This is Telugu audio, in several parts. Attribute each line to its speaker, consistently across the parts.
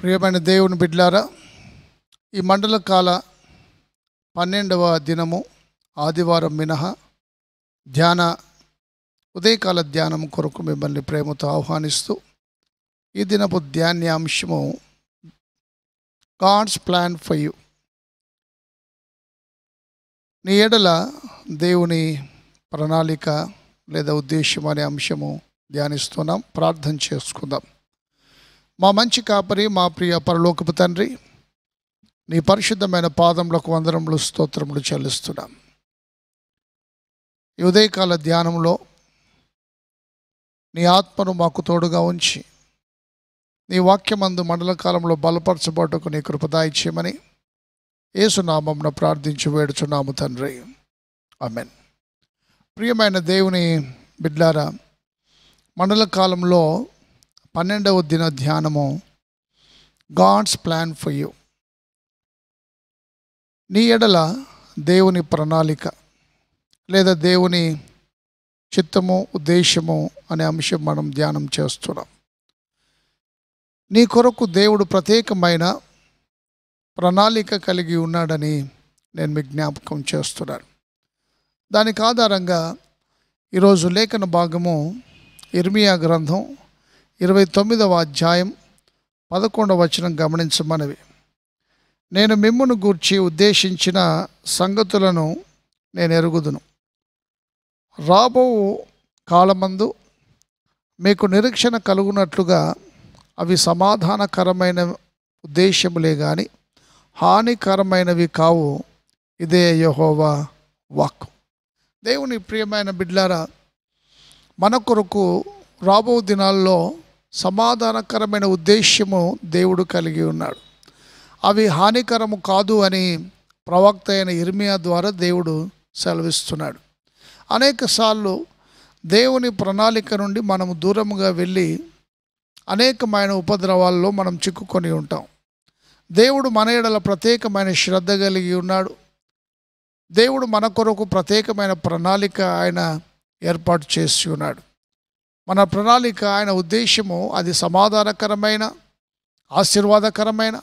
Speaker 1: ప్రియమైన దేవుని బిడ్డలారా, ఈ మండల కాల 12వ దినము ఆదివారం మినహా ఉదయకాల ధ్యానం కొరకు మిమ్మల్ని ప్రేమతో ఆహ్వానిస్తూ, ఈ దినపు ధ్యానాంశము గాడ్స్ ప్లాన్ ఫర్ యూ. నీ ఎడల దేవుని ప్రణాళిక లేదా ఉద్దేశం అనే అంశము ధ్యానిస్తున్నాం. ప్రార్థన చేసుకుందాం. మా మంచి కాపరి, మా ప్రియ పరలోకపు తండ్రి, నీ పరిశుద్ధమైన పాదములకు వందనములు, స్తోత్రములు చెల్లిస్తున్నాం. ఈ ఉదయకాల ధ్యానంలో నీ ఆత్మను మాకు తోడుగా ఉంచి, నీ వాక్యమందు మండల కాలంలో బలపరచబడటకు నీ కృప దయచేయమని యేసునామమున ప్రార్థించి వేడుచున్నాము తండ్రి, ఆమేన్. ప్రియమైన దేవుని బిడ్డలారా, మండల కాలంలో 12వ దిన ధ్యానము గాడ్స్ ప్లాన్ ఫర్ యూ. నీ ఎడల దేవుని ప్రణాళిక లేదా దేవుని చిత్తము, ఉద్దేశము అనే అంశం మనం ధ్యానం చేస్తున్నాం. నీ కొరకు దేవుడు ప్రత్యేకమైన ప్రణాళిక కలిగి ఉన్నాడని నేను మీకు జ్ఞాపకం చేస్తున్నాను. దానికి ఆధారంగా ఈరోజు లేఖన భాగము ఇర్మియా గ్రంథం 29వ అధ్యాయం 11వ వచనం గమనించమనవి. నేను మిమ్మును గూర్చి ఉద్దేశించిన సంగతులను నేను ఎరుగుదును. రాబో కాలమందు మీకు నిరీక్షణ కలుగునట్లుగా అవి సమాధానకరమైన ఉద్దేశములే కానీ హానికరమైనవి కావు. ఇదే యెహోవా వాక్కు. దేవుని ప్రియమైన బిడ్డలారా, మన కొరకు రాబో దినాల్లో సమాధానకరమైన ఉద్దేశ్యము దేవుడు కలిగి ఉన్నాడు. అవి హానికరము కాదు అని ప్రవక్త అయిన ఇర్మియా ద్వారా దేవుడు సెలవిస్తున్నాడు. అనేకసార్లు దేవుని ప్రణాళిక నుండి మనము దూరముగా వెళ్ళి అనేకమైన ఉపద్రవాల్లో మనం చిక్కుకొని ఉంటాం. దేవుడు మన ఎడల ప్రత్యేకమైన శ్రద్ధ కలిగి ఉన్నాడు. దేవుడు మన కొరకు ప్రత్యేకమైన ప్రణాళిక ఆయన ఏర్పాటు చేసి ఉన్నాడు. మన ప్రణాళిక, ఆయన ఉద్దేశము అది సమాధానకరమైన, ఆశీర్వాదకరమైన,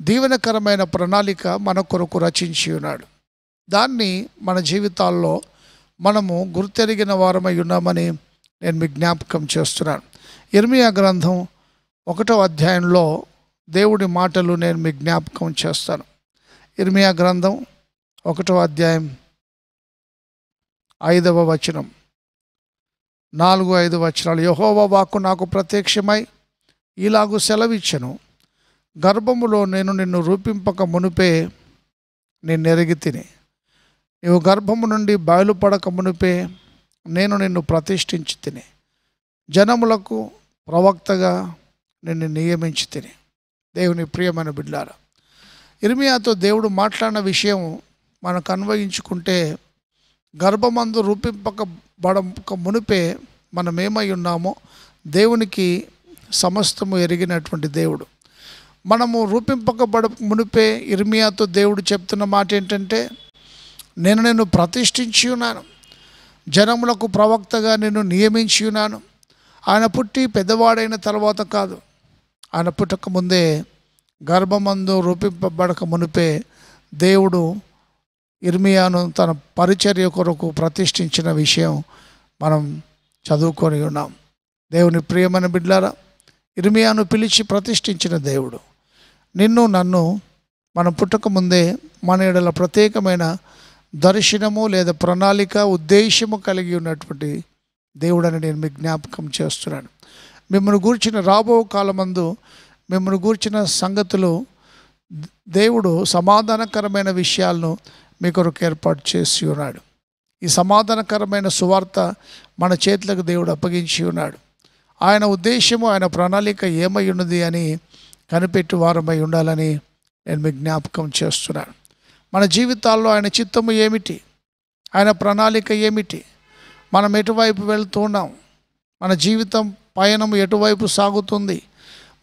Speaker 1: దీవెనకరమైన ప్రణాళిక మన కొరకు రచించి ఉన్నాడు. దాన్ని మన జీవితాల్లో మనము గుర్తెరిగిన వారమై ఉన్నామని నేను మీకు జ్ఞాపకం చేస్తున్నాను. ఇర్మియా గ్రంథం 1వ అధ్యాయంలో దేవుడి మాటలు నేను మీకు జ్ఞాపకం చేస్తాను. ఇర్మియా గ్రంథం 1వ అధ్యాయం 5వ వచనం, 4-5 వచనాలు. యెహోవా వాక్కు నాకు ప్రత్యక్షమై ఇలాగు సెలవిచ్చెను. గర్భములో నేను నిన్ను రూపింపక మునుపే నిన్నెరిగి తిని, నీవు గర్భము నుండి బయలుపడక మునుపే నేను నిన్ను ప్రతిష్ఠించి తిని, జనములకు ప్రవక్తగా నిన్ను నియమించి తిని. దేవుని ప్రియమైన బిడ్డలారా, ఇర్మియాతో దేవుడు మాట్లాడిన విషయం మనకు అన్వయించుకుంటే, గర్భమందు రూపింపకబడక మునిపే మనం ఏమై ఉన్నామో దేవునికి సమస్తము ఎరిగినటువంటి దేవుడు. మనము రూపింపకబడ మునిపే ఇర్మియాతో దేవుడు చెప్తున్న మాట ఏంటంటే, నేను నిన్ను ప్రతిష్ఠించి ఉన్నాను, జనములకు ప్రవక్తగా నిన్ను నియమించి ఉన్నాను. ఆయన పుట్టి పెద్దవాడైన తర్వాత కాదు, ఆయన పుట్టక ముందే, గర్భమందు రూపింపబడక మునిపే దేవుడు ఇర్మియాను తన పరిచర్య కొరకు ప్రతిష్ఠించిన విషయం మనం చదువుకొని ఉన్నాం. దేవుని ప్రియమైన బిడ్డలారా, ఇర్మియాను పిలిచి ప్రతిష్ఠించిన దేవుడు నిన్ను నన్ను మనం పుట్టక ముందే మన ఎడల ప్రత్యేకమైన దర్శనము లేదా ప్రణాళిక, ఉద్దేశము కలిగి ఉన్నటువంటి దేవుడని నేను మీకు జ్ఞాపకం చేస్తున్నాను. మిమ్మల్ని గూర్చిన రాబో కాలమందు మిమ్మల్ని గూర్చిన సంగతులు దేవుడు సమాధానకరమైన విషయాలను మీ కొరకు ఏర్పాటు చేసి ఉన్నాడు. ఈ సమాధానకరమైన సువార్త మన చేతులకు దేవుడు అప్పగించి ఉన్నాడు. ఆయన ఉద్దేశము, ఆయన ప్రణాళిక ఏమై ఉన్నది అని కనిపెట్టి వారమై ఉండాలని నేను మీకు జ్ఞాపకం చేస్తున్నాను. మన జీవితాల్లో ఆయన చిత్తము ఏమిటి, ఆయన ప్రణాళిక ఏమిటి, మనం ఎటువైపు వెళ్తున్నాం, మన జీవితం పయనం ఎటువైపు సాగుతుంది,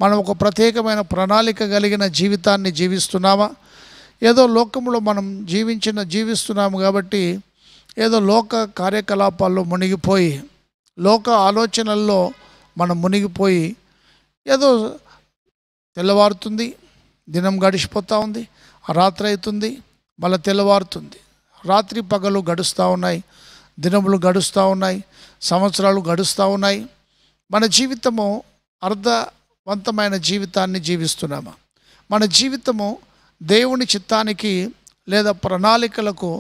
Speaker 1: మనం ఒక ప్రత్యేకమైన ప్రణాళిక కలిగిన జీవితాన్ని జీవిస్తున్నామా? ఏదో లోకంలో మనం జీవిస్తున్నాము కాబట్టి ఏదో లోక కార్యకలాపాల్లో మునిగిపోయి, లోక ఆలోచనల్లో మనం మునిగిపోయి ఏదో తెల్లవారుతుంది, దినం గడిచిపోతూ ఉంది, ఆ రాత్రి అవుతుంది, మళ్ళీ తెల్లవారుతుంది. రాత్రి పగలు గడుస్తూ ఉన్నాయి, దినములు గడుస్తూ ఉన్నాయి, సంవత్సరాలు గడుస్తూ ఉన్నాయి. మన జీవితము అర్థవంతమైన జీవితాన్ని జీవిస్తున్నామా? మన జీవితము దేవుని చిత్తానికి లేదా ప్రణాళికలకు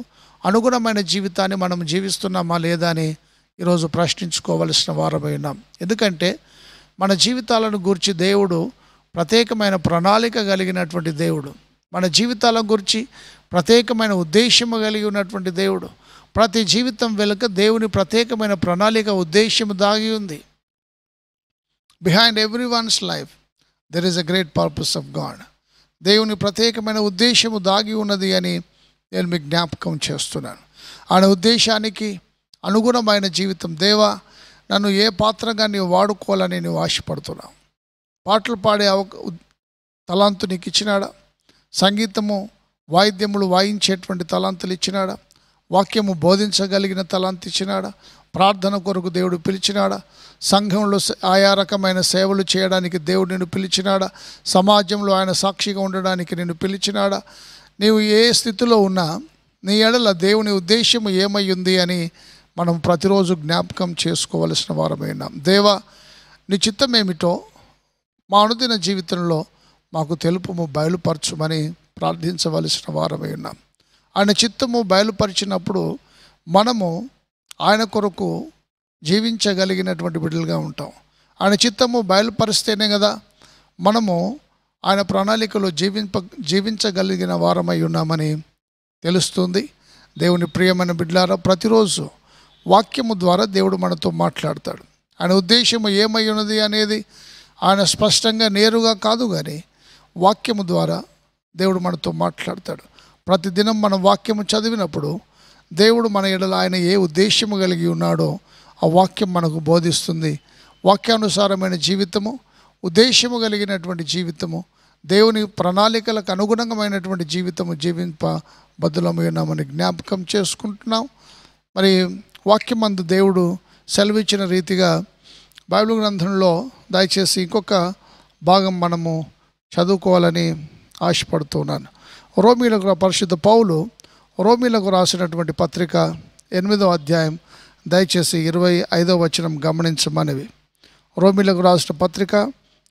Speaker 1: అనుగుణమైన జీవితాన్ని మనం జీవిస్తున్నామా లేదా అని ఈరోజు ప్రశ్నించుకోవలసిన వారమై ఉన్నాం. ఎందుకంటే మన జీవితాలను గురించి దేవుడు ప్రత్యేకమైన ప్రణాళిక కలిగినటువంటి దేవుడు. మన జీవితాల గురించి ప్రత్యేకమైన ఉద్దేశము కలిగి ఉన్నటువంటి దేవుడు. ప్రతి జీవితం వెనుక దేవుని ప్రత్యేకమైన ప్రణాళిక, ఉద్దేశము దాగి ఉంది. Behind every one's life there is a great purpose of God. దేవుని ప్రత్యేకమైన ఉద్దేశము దాగి ఉన్నది అని నేను మీకు జ్ఞాపకం చేస్తున్నాను. ఆయన ఉద్దేశానికి అనుగుణమైన జీవితం. దేవా, నన్ను ఏ పాత్రగా నీవు వాడుకోవాలని నీవు ఆశపడుతున్నావు. పాటలు పాడే తలాంతు నీకు ఇచ్చినాడా? సంగీతము, వాయిద్యములు వాయించేటువంటి తలాంతులు ఇచ్చినాడా? వాక్యము బోధించగలిగిన తలాంతు ఇచ్చినాడా? ప్రార్థన కొరకు దేవుడు పిలిచినాడా? సంఘంలో ఆయా రకమైన సేవలు చేయడానికి దేవుడు నిన్ను పిలిచినాడా? సమాజంలో ఆయన సాక్షిగా ఉండడానికి నిన్ను పిలిచినాడా? నీవు ఏ స్థితిలో ఉన్నా నీ ఎడల దేవుని ఉద్దేశము ఏమై ఉంది అని మనం ప్రతిరోజు జ్ఞాపకం చేసుకోవలసిన వారమై ఉన్నాం. దేవా, నీ చిత్తం ఏమిటో మా అనుదిన జీవితంలో మాకు తెలుపుము, బయలుపరచుమని ప్రార్థించవలసిన వారమై ఉన్నాం. ఆయన చిత్తము బయలుపరిచినప్పుడు మనము ఆయన కొరకు జీవించగలిగినటువంటి బిడ్డలుగా ఉంటాం. ఆయన చిత్తము బయలుపరిస్తేనే కదా మనము ఆయన ప్రణాళికలో జీవించగలిగిన వారమై ఉన్నామని తెలుస్తుంది. దేవుని ప్రియమైన బిడ్డలారా, ప్రతిరోజు వాక్యము ద్వారా దేవుడు మనతో మాట్లాడతాడు. ఆయన ఉద్దేశము ఏమై ఉన్నది అనేది ఆయన స్పష్టంగా నేరుగా కాదు, కానీ వాక్యము ద్వారా దేవుడు మనతో మాట్లాడతాడు. ప్రతిదినం మనం వాక్యము చదివినప్పుడు దేవుడు మన ఎడల ఆయన ఏ ఉద్దేశము కలిగి ఉన్నాడో ఆ వాక్యం మనకు బోధిస్తుంది. వాక్యానుసారమైన జీవితము, ఉద్దేశము కలిగినటువంటి జీవితము, దేవుని ప్రణాళికలకు అనుగుణమైనటువంటి జీవితము జీవింప బద్దులమై ఉన్నామని జ్ఞాపకం చేసుకుంటున్నాం. మరి వాక్యమందు దేవుడు సెలవిచ్చిన రీతిగా బైబిల్ గ్రంథంలో దయచేసి ఇంకొక భాగం మనము చదువుకోవాలని ఆశపడుతున్నాను. రోమీలకు పరిశుద్ధ పౌలు రోమీలకు రాసినటువంటి పత్రిక 8వ అధ్యాయం దయచేసి 25వ వచనం గమనించమనివి. రోమీలకు రాసిన పత్రిక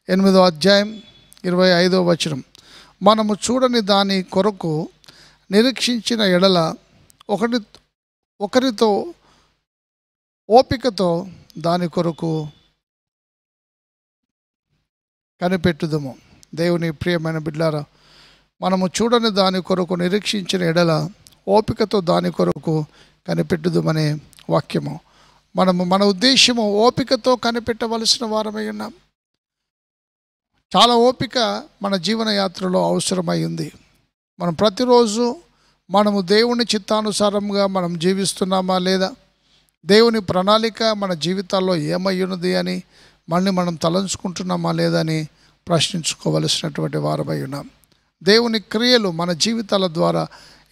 Speaker 1: 8వ అధ్యాయం 25వ వచనం. మనము చూడని దాని కొరకు నిరీక్షించిన ఎడల ఒకరితో ఓపికతో దాని కొరకు కనిపెట్టుదము. దేవుని ప్రియమైన బిడ్డలారా, మనము చూడని దాని కొరకు నిరీక్షించిన ఎడల ఓపికతో దాని కొరకు కనిపెట్టుదమనే వాక్యము. మన ఉద్దేశము ఓపికతో కనిపెట్టవలసిన వారమై ఉన్నాం. చాలా ఓపిక మన జీవన యాత్రలో అవసరమై ఉంది. మనం ప్రతిరోజు మనము దేవుని చిత్తానుసారంగా మనం జీవిస్తున్నామా లేదా, దేవుని ప్రణాళిక మన జీవితాల్లో ఏమై ఉన్నది అని మనం తలంచుకుంటున్నామా లేదా అని ప్రశ్నించుకోవలసినటువంటి వారమై ఉన్నాం. దేవుని క్రియలు మన జీవితాల ద్వారా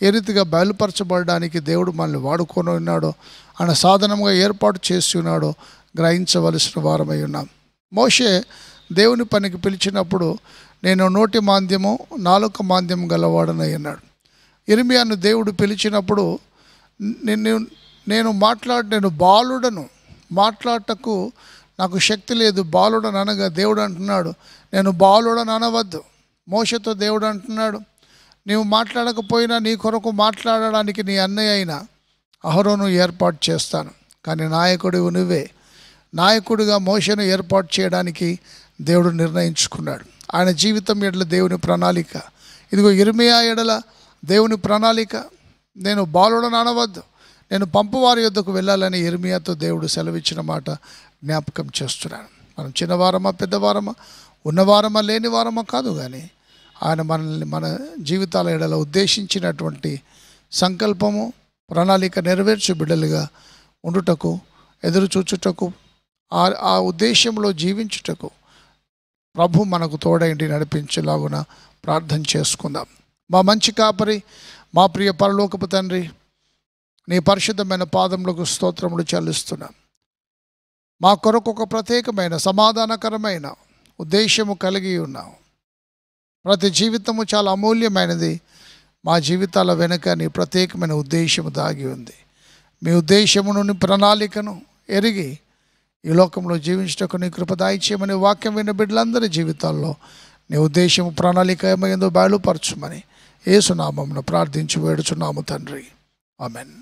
Speaker 1: ఏ రీతిగా బయలుపరచబడడానికి దేవుడు మనల్ని వాడుకొని ఉన్నాడో, ఆయన సాధనంగా ఏర్పాటు చేసి ఉన్నాడో గ్రహించవలసిన వారమై ఉన్నాం. మోషే దేవుని పనికి పిలిచినప్పుడు నేను నోటి మాంద్యము, నాలుక మాంద్యం గలవాడనై అన్నాడు. ఇర్మియాను దేవుడు పిలిచినప్పుడు నేను బాలుడను, మాట్లాడటకు నాకు శక్తి లేదు, బాలుడను అనగా దేవుడు అంటున్నాడు నేను బాలుడను అనవద్దు. మోషతో దేవుడు అంటున్నాడు, నీవు మాట్లాడకపోయినా నీ కొరకు మాట్లాడడానికి నీ అన్నయ్య అయిన అహరోను ఏర్పాటు చేస్తాను, కానీ నాయకుడివి నువ్వే. నాయకుడిగా మోషను ఏర్పాటు చేయడానికి దేవుడు నిర్ణయించుకున్నాడు. ఆయన జీవితం ఎడల దేవుని ప్రణాళిక. ఇదిగో ఇర్మియా ఎడల దేవుని ప్రణాళిక. నేను బాలుడను అనవద్దు, నేను పంపువారి యొద్దకు వెళ్ళాలని ఇర్మియాతో దేవుడు సెలవిచ్చిన మాట జ్ఞాపకం చేస్తున్నాను. మనం చిన్నవారమా, పెద్దవారమా, ఉన్నవారమా, లేని వారమా కాదు, కానీ ఆయన మనల్ని మన జీవితాల ఎడల ఉద్దేశించినటువంటి సంకల్పము, ప్రణాళిక నెరవేర్చు బిడ్డలుగా ఉండుటకు, ఎదురు చూచుటకు, ఆ ఉద్దేశంలో జీవించుటకు ప్రభు మనకు తోడైండి నడిపించేలాగున ప్రార్థన చేసుకుందాం. మా మంచి కాపరి, మా ప్రియ పరలోకపు తండ్రి, నీ పరిశుద్ధమైన పాదములకు స్తోత్రములు చెల్లిస్తున్నాం. మా కొరకు ఒక ప్రత్యేకమైన సమాధానకరమైన ఉద్దేశము కలిగి ఉన్నావు. ప్రతి జీవితము చాలా అమూల్యమైనది. మా జీవితాల వెనుక నీ ప్రత్యేకమైన ఉద్దేశము దాగి ఉంది. మీ ఉద్దేశమును, నీ ప్రణాళికను ఎరిగి ఈ లోకంలో జీవించటకు నీ కృప దయచేయమని వాక్యం విన్న బిడ్డలందరి జీవితాల్లో నీ ఉద్దేశము, ప్రణాళిక ఏమైందో బయలుపరచుమని యేసు నామమున ప్రార్థించి వేడుచున్నాము తండ్రి. ఆమెన్.